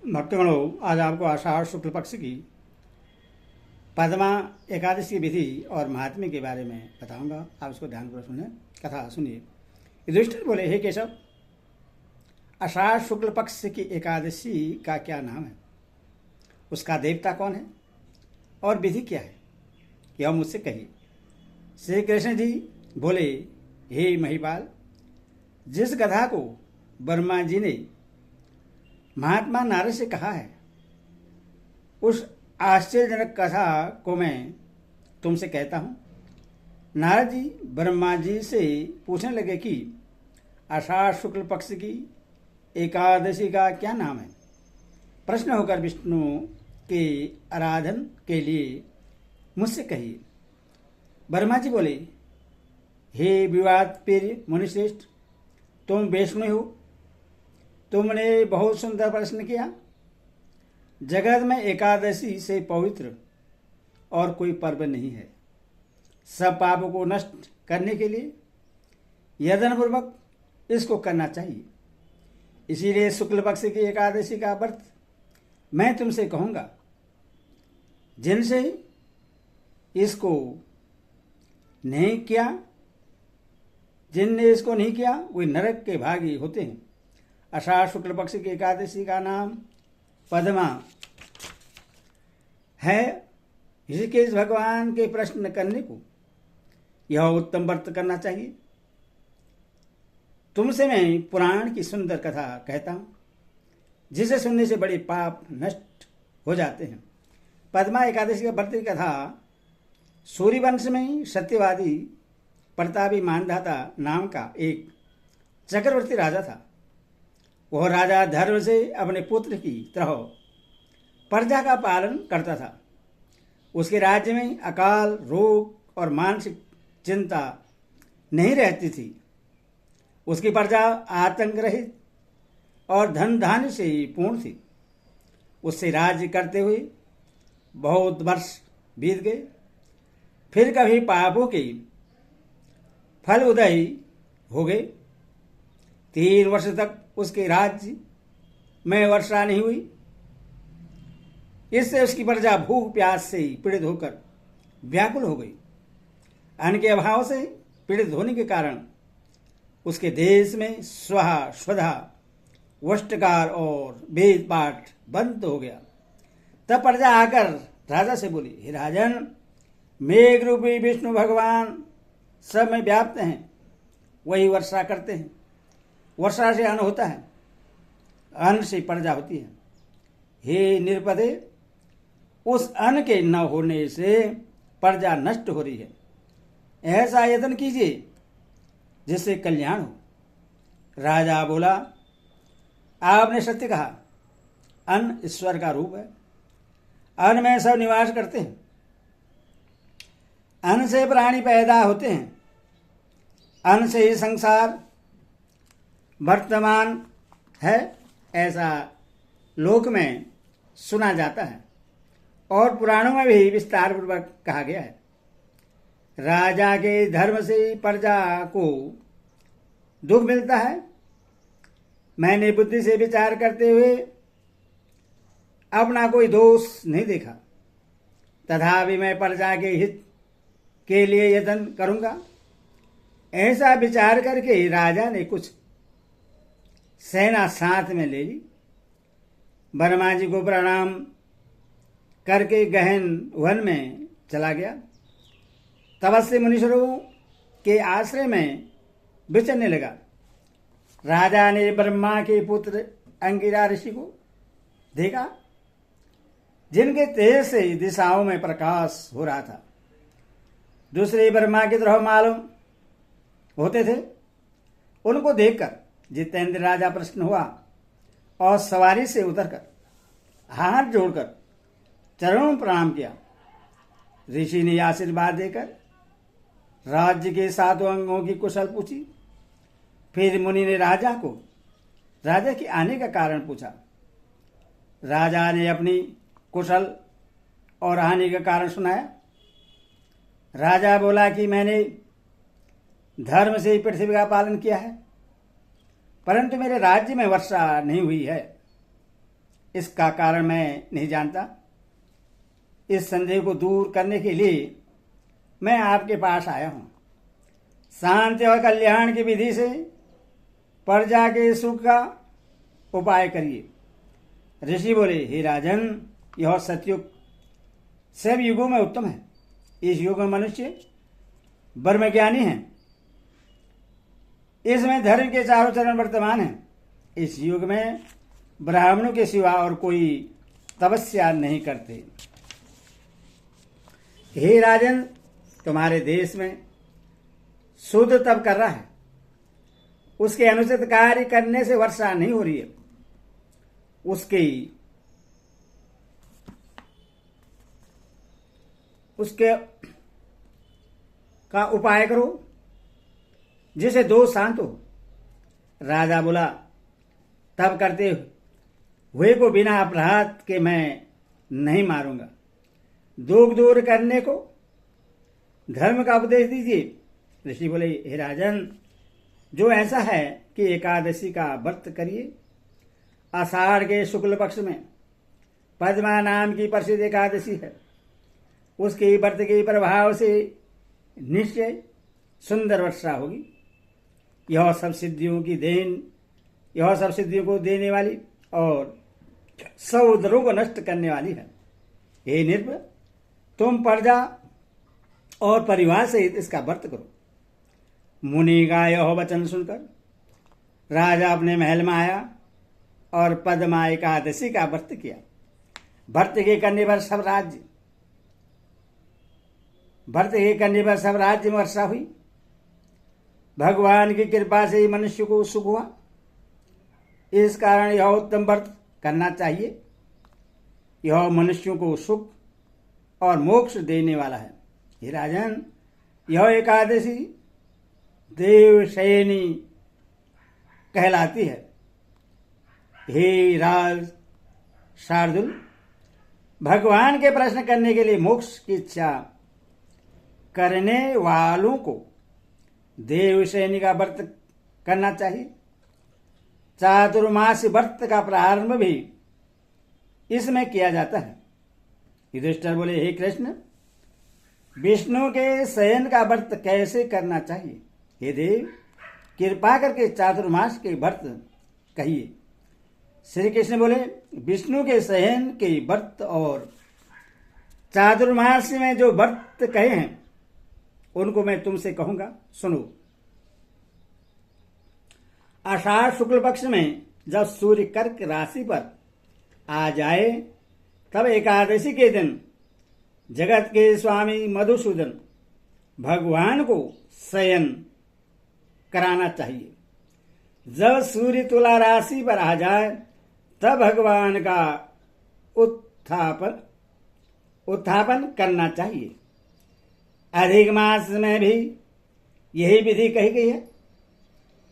भक्तगणों, आज आपको आषाढ़ शुक्ल पक्ष की पद्मा एकादशी की विधि और महात्म्य के बारे में बताऊंगा। आप उसको ध्यानपूर्वक सुने, कथा सुनिए। युधिष्ठिर बोले, हे केशव, आषाढ़ शुक्ल पक्ष की एकादशी का क्या नाम है, उसका देवता कौन है और विधि क्या है, यह मुझसे कहिए। श्री कृष्ण जी बोले, हे महिपाल, जिस गधा को ब्रह्मा जी ने महात्मा नारद से कहा है, उस आश्चर्यजनक कथा को मैं तुमसे कहता हूँ। नारद जी ब्रह्मा जी से पूछने लगे कि आषाढ़ शुक्ल पक्ष की एकादशी का क्या नाम है। प्रश्न होकर विष्णु के आराधन के लिए मुझसे कहिए। ब्रह्मा जी बोले, हे विवाद प्रिय मुनिश्रेष्ठ, तुम वैष्णव हो, तुमने बहुत सुंदर प्रश्न किया। जगत में एकादशी से पवित्र और कोई पर्व नहीं है। सब पापों को नष्ट करने के लिए यत्नपूर्वक इसको करना चाहिए। इसीलिए शुक्ल पक्ष की एकादशी का व्रत मैं तुमसे कहूँगा। जिनसे इसको नहीं किया, जिनने इसको नहीं किया, वे नरक के भागी होते हैं। आषाढ़ शुक्ल पक्ष की एकादशी का नाम पद्मा है। ऋषिकेश भगवान के प्रश्न करने को यह उत्तम व्रत करना चाहिए। तुमसे मैं पुराण की सुंदर कथा कहता हूं, जिसे सुनने से बड़े पाप नष्ट हो जाते हैं। पद्मा एकादशी का व्रत की कथा सूर्यवंश में सत्यवादी प्रतापी मानधाता नाम का एक चक्रवर्ती राजा था। वह राजा धर्म से अपने पुत्र की तरह प्रजा का पालन करता था। उसके राज्य में अकाल, रोग और मानसिक चिंता नहीं रहती थी। उसकी प्रजा आतंक रहित और धन धान्य से पूर्ण थी। उससे राज्य करते हुए बहुत वर्ष बीत गए। फिर कभी पापों के फल उदय हो गए। 3 वर्ष तक उसके राज्य में वर्षा नहीं हुई। इससे उसकी प्रजा भूख प्यास से पीड़ित होकर व्याकुल हो गई। अन्न के अभाव से पीड़ित होने के कारण उसके देश में स्वाहा स्वधा वष्टकार और वेद पाठ बंद हो गया। तब प्रजा आकर राजा से बोली, हे राजन, मेघ रूपी विष्णु भगवान सब में व्याप्त हैं, वही वर्षा करते हैं। वर्षा से अन्न होता है, अन्न से प्रजा होती है। हे निरपदे, उस अन्न के न होने से प्रजा नष्ट हो रही है। ऐसा यत्न कीजिए जिससे कल्याण हो। राजा बोला, आपने सत्य कहा। अन्न ईश्वर का रूप है। अन्न में सब निवास करते हैं। अन्न से प्राणी पैदा होते हैं। अन्न से ही संसार वर्तमान है, ऐसा लोक में सुना जाता है और पुराणों में भी विस्तार पूर्वक कहा गया है। राजा के धर्म से प्रजा को दुख मिलता है। मैंने बुद्धि से विचार करते हुए अपना कोई दोष नहीं देखा, तथापि मैं प्रजा के हित के लिए यत्न करूंगा। ऐसा विचार करके राजा ने कुछ सेना साथ में ले ली। ब्रह्मा जी को प्रणाम करके गहन वन में चला गया। तपस्वी मुनीश्वरों के आश्रय में विचरने लगा। राजा ने ब्रह्मा के पुत्र अंगिरा ऋषि को देखा, जिनके तेज से दिशाओं में प्रकाश हो रहा था। दूसरे ब्रह्मा की तरह मालूम होते थे। उनको देखकर जितेंद्र राजा प्रसन्न हुआ और सवारी से उतरकर हाथ जोड़कर चरणों में प्रणाम किया। ऋषि ने आशीर्वाद देकर राज्य के 7 अंगों की कुशल पूछी। फिर मुनि ने राजा के आने का कारण पूछा। राजा ने अपनी कुशल और आने का कारण सुनाया। राजा बोला कि मैंने धर्म से ही पृथ्वी का पालन किया है, परंतु मेरे राज्य में वर्षा नहीं हुई है। इसका कारण मैं नहीं जानता। इस संदेह को दूर करने के लिए मैं आपके पास आया हूं। शांति और कल्याण की विधि से प्रजा के सुख का उपाय करिए। ऋषि बोले, हे राजन, यह सतयुग सब युगों में उत्तम है। इस युग में मनुष्य ब्रह्मज्ञानी है। इसमें धर्म के चारों चरण वर्तमान हैं। इस युग में ब्राह्मणों के सिवा और कोई तपस्या नहीं करते। हे राजन, तुम्हारे देश में शुद्ध तप कर रहा है। उसके अनुचित कार्य करने से वर्षा नहीं हो रही है। उसके का उपाय करो जिसे दोष शांत हो। राजा बोला, तब करते हुए को बिना अपराध के मैं नहीं मारूंगा। दुख दूर करने को धर्म का उपदेश दीजिए। ऋषि बोले, हे राजन, जो ऐसा है कि एकादशी का व्रत करिए। आषाढ़ के शुक्ल पक्ष में पद्मा नाम की प्रसिद्ध एकादशी है। उसके व्रत के प्रभाव से निश्चय सुंदर वर्षा होगी। यह सब सिद्धियों को देने वाली और सब उदरों को नष्ट करने वाली है। हे नृप, तुम प्रजा और परिवार सहित इसका व्रत करो। मुनि का यह वचन सुनकर राजा अपने महल में आया और पद्मा एकादशी का व्रत किया। व्रत के करने पर सब राज्य में वर्षा हुई। भगवान की कृपा से ही मनुष्य को सुख हुआ। इस कारण यह उत्तम व्रत करना चाहिए। यह मनुष्यों को सुख और मोक्ष देने वाला है। हे राजन, यह एकादशी देवशयनी कहलाती है। हे राज शार्दुल, भगवान के प्रश्न करने के लिए मोक्ष की इच्छा करने वालों को देवशयनी का व्रत करना चाहिए। चातुर्मास व्रत का प्रारंभ भी इसमें किया जाता है। युधिष्ठिर बोले, हे कृष्ण, विष्णु के शयन का व्रत कैसे करना चाहिए? हे देव, कृपा करके चातुर्मास के व्रत कहिए। श्री कृष्ण बोले, विष्णु के शयन के व्रत और चातुर्मास में जो व्रत कहे हैं उनको मैं तुमसे कहूंगा, सुनो। आषाढ़ शुक्ल पक्ष में जब सूर्य कर्क राशि पर आ जाए तब एकादशी के दिन जगत के स्वामी मधुसूदन भगवान को शयन कराना चाहिए। जब सूर्य तुला राशि पर आ जाए तब भगवान का उत्थापन करना चाहिए। अधिक मास में भी यही विधि कही गई है।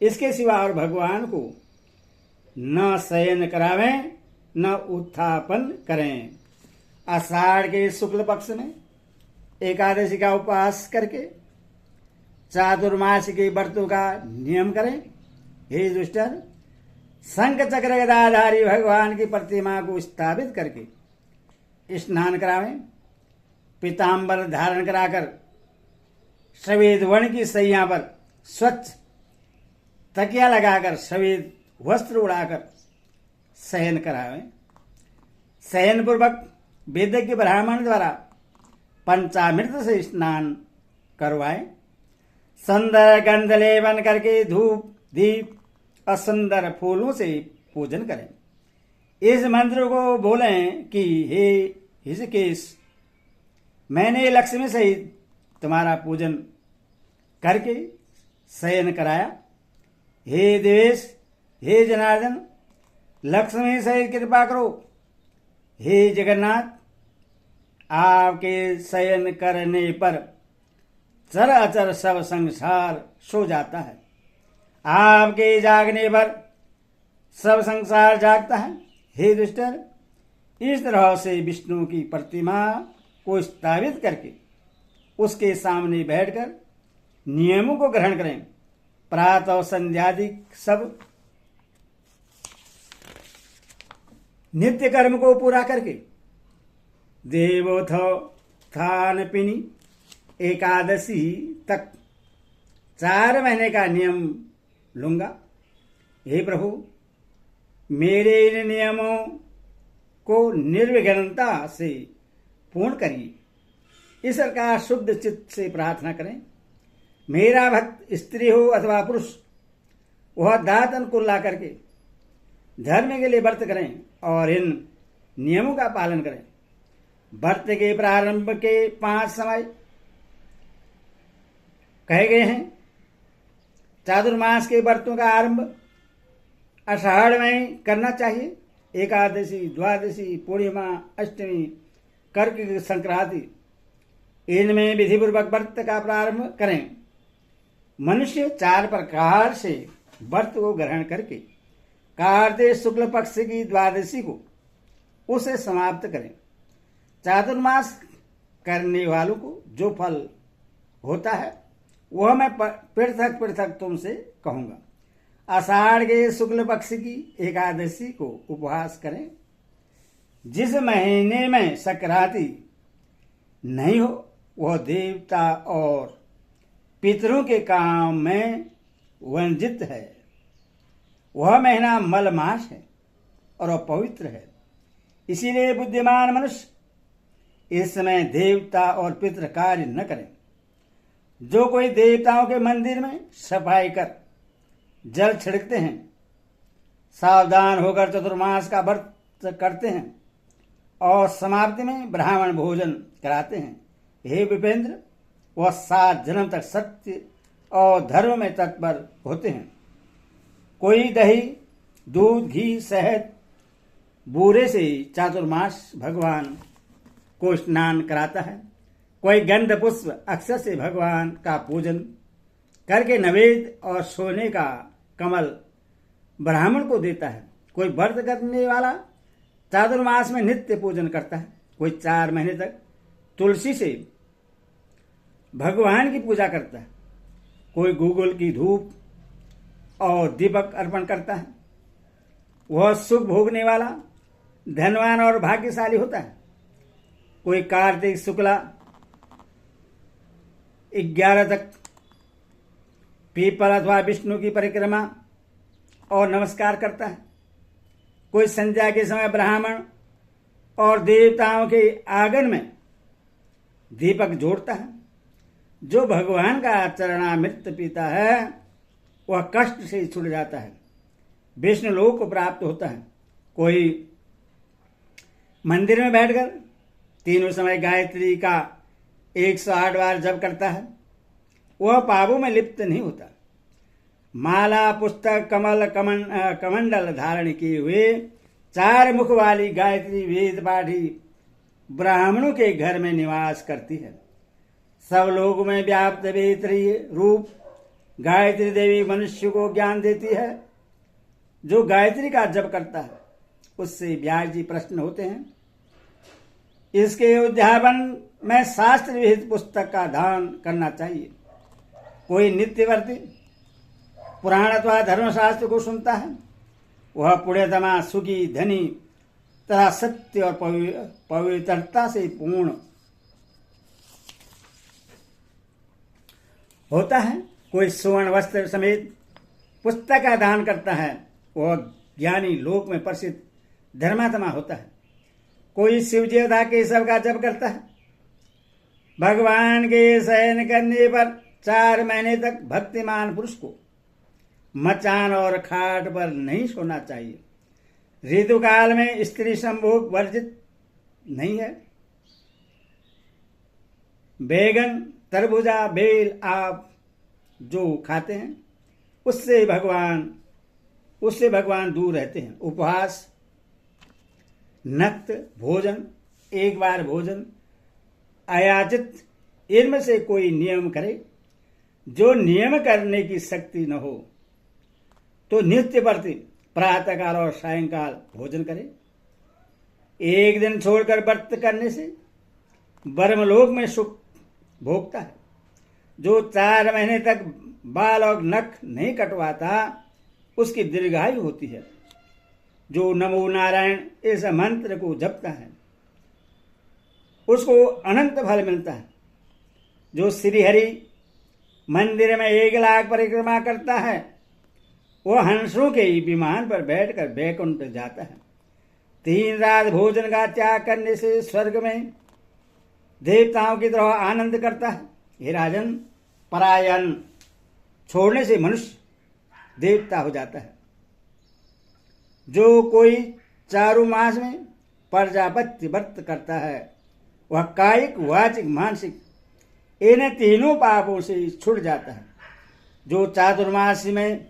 इसके सिवा और भगवान को न शयन करावें न उत्थापन करें। आषाढ़ के शुक्ल पक्ष में एकादशी का उपवास करके चातुर्मास के व्रतों का नियम करें। हे युधिष्ठिर, शंख चक्र गदाधारी भगवान की प्रतिमा को स्थापित करके स्नान करावें। पीताम्बर धारण कराकर सफेद वर्ण की सैया पर स्वच्छ तकिया लगाकर सफेद वस्त्र उड़ाकर शयन करावें। शयन पूर्वक वेदज्ञ ब्राह्मण द्वारा पंचामृत से स्नान करवाएं। सुंदर गंध लेपन करके धूप दीप और सुंदर फूलों से पूजन करें। इस मंत्र को बोलें कि हे ऋषिकेश, मैंने लक्ष्मी सहित तुम्हारा पूजन करके शयन कराया। हे देवेश, हे जनार्दन, लक्ष्मी सहित कृपा करो। हे जगन्नाथ, आपके शयन करने पर चर अचर सब संसार सो जाता है। आपके जागने पर सब संसार जागता है। हे दुष्टर, इस तरह से विष्णु की प्रतिमा को स्थापित करके उसके सामने बैठकर नियमों को ग्रहण करें। प्रातः और संध्यादि सब नित्य कर्म को पूरा करके देवोत्थान पिनी एकादशी तक 4 महीने का नियम लूंगा। हे प्रभु, मेरे इन नियमों को निर्विघ्नता से पूर्ण करिए। ईश्वर का शुद्ध चित्त से प्रार्थना करें। मेरा भक्त स्त्री हो अथवा पुरुष, वह दातन को ला करके धर्म के लिए व्रत करें और इन नियमों का पालन करें। व्रत के प्रारंभ के 5 समय कहे गए हैं। चातुर्मास के व्रतों का आरंभ आषाढ़ में करना चाहिए। एकादशी, द्वादशी, पूर्णिमा, अष्टमी, कर्क संक्रांति, इनमें विधिपूर्वक व्रत का प्रारंभ करें। मनुष्य 4 प्रकार से व्रत को ग्रहण करके कार्तिक शुक्ल पक्ष की द्वादशी को उसे समाप्त करें। चातुर्मास करने वालों को जो फल होता है वह मैं पृथक पृथक तुमसे कहूंगा। आषाढ़ के शुक्ल पक्ष की एकादशी को उपवास करें। जिस महीने में संक्रांति नहीं हो वह देवता और पितरों के काम में वंचित है। वह महीना मल मास है और अपवित्र है। इसीलिए बुद्धिमान मनुष्य इस समय देवता और पितृ कार्य न करें। जो कोई देवताओं के मंदिर में सफाई कर जल छिड़कते हैं, सावधान होकर चतुर्मास का व्रत करते हैं और समाप्ति में ब्राह्मण भोजन कराते हैं, हे विपेंद्र, वह 7 जन्म तक सत्य और धर्म में तत्पर होते हैं। कोई दही, दूध, घी, शहद, बूरे से चातुर्मास भगवान को स्नान कराता है। कोई गंध पुष्प अक्षर से भगवान का पूजन करके नैवेद्य और सोने का कमल ब्राह्मण को देता है। कोई व्रत करने वाला चातुर्मास में नित्य पूजन करता है। कोई 4 महीने तक तुलसी से भगवान की पूजा करता है। कोई गूगल की धूप और दीपक अर्पण करता है। वह सुख भोगने वाला धनवान और भाग्यशाली होता है। कोई कार्तिक शुक्ला 11 तक पीपल अथवा विष्णु की परिक्रमा और नमस्कार करता है। कोई संध्या के समय ब्राह्मण और देवताओं के आंगन में दीपक जोड़ता है। जो भगवान का चरणामृत पीता है वह कष्ट से छूट जाता है, विष्णु लोक को प्राप्त होता है। कोई मंदिर में बैठकर तीनों समय गायत्री का 108 बार जप करता है, वह पापों में लिप्त नहीं होता। माला, पुस्तक, कमल, कमंडल धारण किए हुए 4 मुख वाली गायत्री वेद पाठी ब्राह्मणों के घर में निवास करती है। सब लोगों में व्याप्त वेतरीय रूप गायत्री देवी मनुष्य को ज्ञान देती है। जो गायत्री का जप करता है उससे व्यास जी प्रश्न होते हैं। इसके उद्यापन में शास्त्र विहित पुस्तक का दान करना चाहिए। कोई नित्यवर्ती पुराण अथवा धर्मशास्त्र को सुनता है, वह पुण्यतमा, सुखी, धनी तथा सत्य और पवित्रता से पूर्ण होता है। कोई सुवर्ण वस्त्र समेत पुस्तक का दान करता है, वह ज्ञानी लोक में प्रसिद्ध धर्मात्मा होता है। कोई शिवजी तथा केशव का जप करता है, भगवान के शयन करने पर 4 महीने तक भक्तिमान पुरुष को मचान और खाट पर नहीं सोना चाहिए। ऋतुकाल में स्त्री संभोग वर्जित नहीं है। बैगन, तरबूजा, बेल आप जो खाते हैं उससे भगवान दूर रहते हैं। उपवास, नक्त भोजन, एक बार भोजन, अयाचित, इनमें से कोई नियम करे। जो नियम करने की शक्ति न हो तो नित्य प्रति प्रातःकाल और सायंकाल भोजन करे। एक दिन छोड़कर व्रत करने से ब्रह्मलोक में सुख भोगता है। जो 4 महीने तक बाल और नख नहीं कटवाता उसकी दीर्घायु होती है। जो नमो नारायण इस मंत्र को जपता है उसको अनंत फल मिलता है। जो श्री हरि मंदिर में 1 लाख परिक्रमा करता है वह हंसों के विमान पर बैठकर बैकुंठ जाता है। 3 रात भोजन का त्याग करने से स्वर्ग में देवताओं की तरह आनंद करता है। हे राजन, परायण छोड़ने से मनुष्य देवता हो जाता है। जो कोई चारुमास में प्रजापत्य व्रत करता है वह कायिक, वाचिक, मानसिक इन तीनों पापों से छूट जाता है। जो चातुर्मास में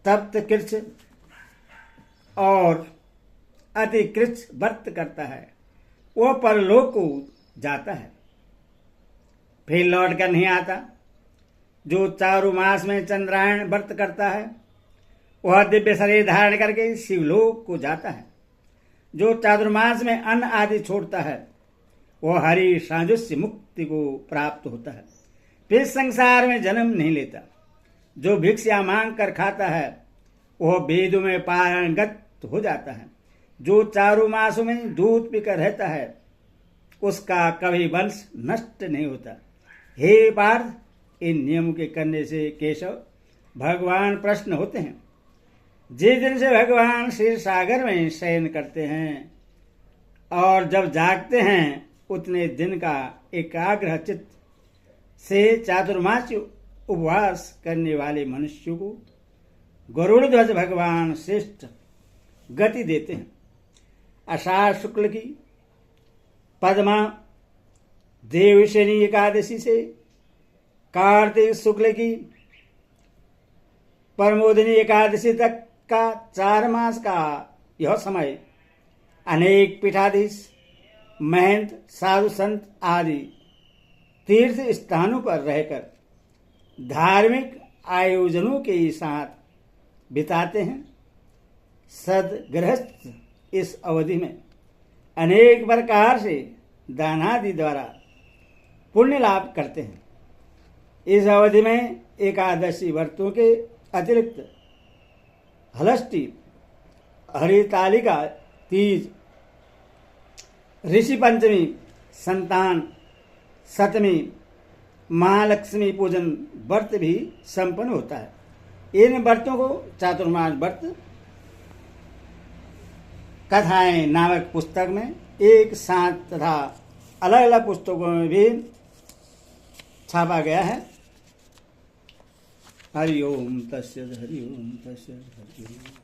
तप्त कृच्छ और अतिकृच्छ व्रत करता है वह परलोक को जाता है, फिर लौट कर नहीं आता। जो चारुमास में चंद्रायण व्रत करता है वह दिव्य शरीर धारण करके शिवलोक को जाता है। जो चातुर्मास में अन्न आदि छोड़ता है वह हरि साजुष्य मुक्ति को प्राप्त होता है, फिर संसार में जन्म नहीं लेता। जो भिक्षा मांग कर खाता है वह वेदों में पारंगत हो जाता है। जो चारुमासों में दूध पीकर रहता है उसका कभी वंश नष्ट नहीं होता। हे पार्थ, इन नियमों के करने से केशव भगवान प्रसन्न होते हैं। जिस दिन से भगवान क्षीर सागर में शयन करते हैं और जब जागते हैं उतने दिन का एकाग्र चित्त से चातुर्मास्य उपवास करने वाले मनुष्य को गरुड़ ध्वज भगवान श्रेष्ठ गति देते हैं। आषाढ़ शुक्ल की पद्मा देवशनी एकादशी से कार्तिक शुक्ल की प्रमोदिनी एकादशी तक का 4 मास का यह समय अनेक पीठाधीश, महंत, साधु संत आदि तीर्थ स्थानों पर रहकर धार्मिक आयोजनों के साथ बिताते हैं। सदगृहस्थ इस अवधि में अनेक प्रकार से दानादि द्वारा पुण्य लाभ करते हैं। इस अवधि में एकादशी व्रतों के अतिरिक्त हलष्टी, हरितालिका तीज, ऋषि पंचमी, संतान सप्तमी, महालक्ष्मी पूजन व्रत भी संपन्न होता है। इन व्रतों को चातुर्मास व्रत कथाएं नामक पुस्तक में एक साथ तथा अलग अलग पुस्तकों में भी छापा गया है। हरि ओम तस्सत्, हरि ओम तस्सत्, हरि ओम।